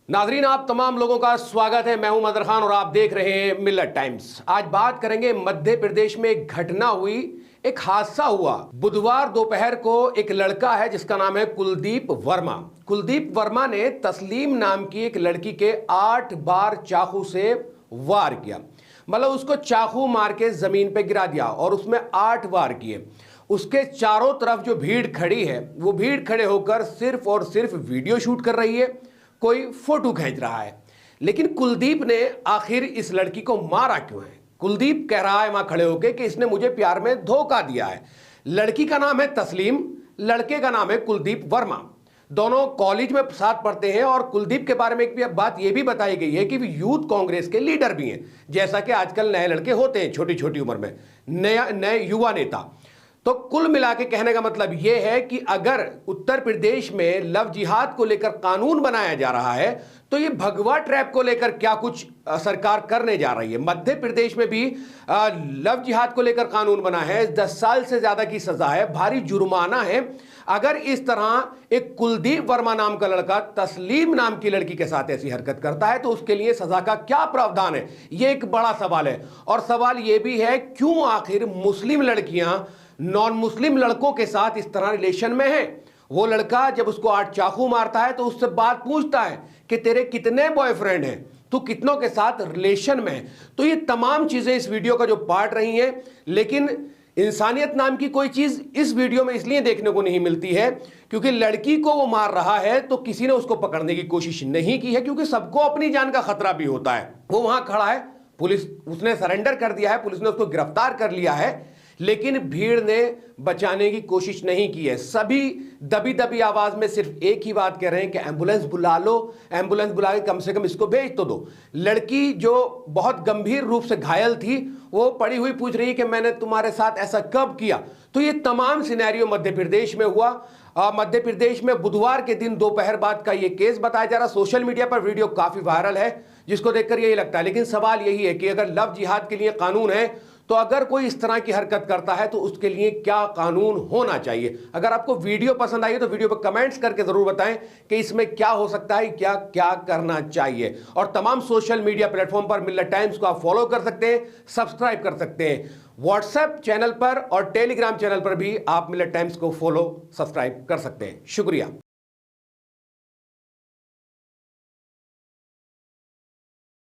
नाजरीन, आप तमाम लोगों का स्वागत है। मैं हूं मदर खान और आप देख रहे हैं मिल्लत टाइम्स। आज बात करेंगे मध्य प्रदेश में एक घटना हुई, एक हादसा हुआ। बुधवार दोपहर को एक लड़का है जिसका नाम है कुलदीप वर्मा। कुलदीप वर्मा ने तस्लीम नाम की एक लड़की के 8 बार चाकू से वार किया। मतलब उसको चाकू मार के जमीन पे गिरा दिया और उसमें 8 वार किए। उसके चारों तरफ जो भीड़ खड़ी है वो भीड़ खड़े होकर सिर्फ और सिर्फ वीडियो शूट कर रही है, कोई फोटो खींच रहा है। लेकिन कुलदीप ने आखिर इस लड़की को मारा क्यों है? कुलदीप कह रहा है वहां खड़े होकर कि इसने मुझे प्यार में धोखा दिया है। लड़की का नाम है तस्लीम, लड़के का नाम है कुलदीप वर्मा। दोनों कॉलेज में साथ पढ़ते हैं और कुलदीप के बारे में एक बात यह भी बताई गई है कि वो यूथ कांग्रेस के लीडर भी हैं, जैसा कि आजकल नए लड़के होते हैं छोटी छोटी उम्र में, नए युवा नेता। तो कुल मिला के कहने का मतलब यह है कि अगर उत्तर प्रदेश में लव जिहाद को लेकर कानून बनाया जा रहा है तो ये भगवा ट्रैप को लेकर क्या कुछ सरकार करने जा रही है। मध्य प्रदेश में भी लव जिहाद को लेकर कानून बना है, 10 साल से ज्यादा की सजा है, भारी जुर्माना है। अगर इस तरह एक कुलदीप वर्मा नाम का लड़का तस्लीम नाम की लड़की के साथ ऐसी हरकत करता है तो उसके लिए सजा का क्या प्रावधान है, यह एक बड़ा सवाल है। और सवाल यह भी है, क्यों आखिर मुस्लिम लड़कियां नॉन मुस्लिम लड़कों के साथ इस तरह रिलेशन में है? वो लड़का जब उसको 8 चाकू मारता है तो उससे बात पूछता है कि तेरे कितने बॉयफ्रेंड हैं, तू कितनों के साथ रिलेशन में है। तो ये तमाम चीजें इस वीडियो का जो पार्ट रही हैं, लेकिन इंसानियत नाम की कोई चीज इस वीडियो में इसलिए देखने को नहीं मिलती है क्योंकि लड़की को वो मार रहा है तो किसी ने उसको पकड़ने की कोशिश नहीं की है, क्योंकि सबको अपनी जान का खतरा भी होता है। वो वहां खड़ा है, पुलिस उसने सरेंडर कर दिया है, पुलिस ने उसको गिरफ्तार कर लिया है, लेकिन भीड़ ने बचाने की कोशिश नहीं की है। सभी दबी दबी आवाज में सिर्फ एक ही बात कह रहे हैं कि एम्बुलेंस बुला लो, एम्बुलेंस बुला के कम से कम इसको भेज तो दो। लड़की जो बहुत गंभीर रूप से घायल थी वो पड़ी हुई पूछ रही है कि मैंने तुम्हारे साथ ऐसा कब किया। तो ये तमाम सिनेरियो मध्य प्रदेश में हुआ। मध्य प्रदेश में बुधवार के दिन दोपहर बाद का ये केस बताया जा रहा। सोशल मीडिया पर वीडियो काफी वायरल है जिसको देखकर यही लगता है। लेकिन सवाल यही है कि अगर लव जिहाद के लिए कानून है तो अगर कोई इस तरह की हरकत करता है तो उसके लिए क्या कानून होना चाहिए? अगर आपको वीडियो पसंद आई है तो वीडियो पर कमेंट्स करके जरूर बताएं कि इसमें क्या हो सकता है, क्या क्या करना चाहिए। और तमाम सोशल मीडिया प्लेटफॉर्म पर मिल्लत टाइम्स को आप फॉलो कर सकते हैं, सब्सक्राइब कर सकते हैं। व्हाट्सएप चैनल पर और टेलीग्राम चैनल पर भी आप मिल्लत टाइम्स को फॉलो सब्सक्राइब कर सकते हैं। शुक्रिया।